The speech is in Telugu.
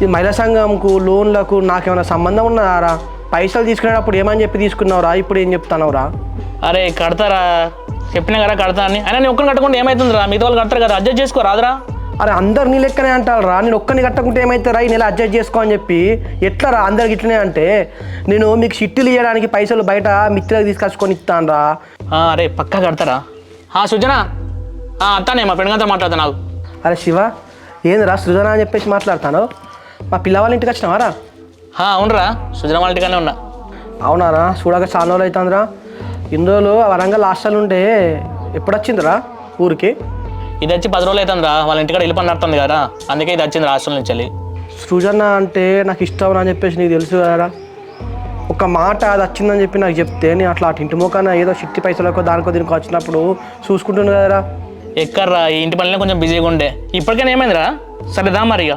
ఈ మహిళా సంఘంకు లోన్లకు నాకేమైనా సంబంధం ఉన్నదారా? పైసలు తీసుకునేటప్పుడు ఏమని చెప్పి తీసుకున్నావురా, ఇప్పుడు ఏం చెప్తున్నావురా? అరే కడతారా, చెప్పినా కదా కడతా అని. అయినా నేను ఒక్కరిని కట్టకుండా ఏమవుతుందిరా, మిగతా వాళ్ళు కడతారు కదా, అడ్జస్ట్ చేసుకో రాదురా. అరే అందరు నీ లెక్కనే అంటారా? నేను ఒక్కరిని కట్టకుంటే ఏమవుతారా, ఈ నెల అడ్జస్ట్ చేసుకో అని చెప్పి ఎట్లా రా? అందరికి ఇట్లనే అంటే నేను మీకు షిట్టీలు ఇవ్వడానికి పైసలు బయట మిత్రులకు తీసుకొచ్చుకొని ఇస్తాను రా. అరే పక్కా కడతారా? సృజన అత్తానే మా ఫ్రెండ్ గారితో మాట్లాడతా నాకు. అరే శివ, ఏందిరా సృజన అని చెప్పేసి మాట్లాడతాను? మా పిల్లవాళ్ళ ఇంటికి వచ్చినావారా? అవునరా, సృజన వాళ్ళ ఇంటికనే ఉన్నా. అవునారా? చూడక చాలా రోజులు అవుతుందిరా. ఇన్ని రోజులు వరంగల్ హాస్టల్ ఉంటే ఎప్పుడు వచ్చిందిరా ఊరికి? ఇది వచ్చి 10 రోజులు అవుతుందిరా, వాళ్ళ ఇంటికాడ ఇల్లు పని నడుతుంది కదా, అందుకే ఇది వచ్చింది హాస్టల్ నుంచి వెళ్ళి. సృజన అంటే నాకు ఇష్టం అని చెప్పేసి నీకు తెలుసు కదరా. ఒక మాట అది వచ్చిందని చెప్పి నాకు చెప్తే నేను అట్లా అటు ఇంటి మొక్కన ఏదో చిట్టి పైసలకో దానికో దీనికో వచ్చినప్పుడు చూసుకుంటుంది కదరా. ఎక్కర్రా, ఈ ఇంటి పనిలో కొంచెం బిజీగా ఉండే. ఇప్పటికైనా ఏమైందిరా? సరేదా మరి ఇక.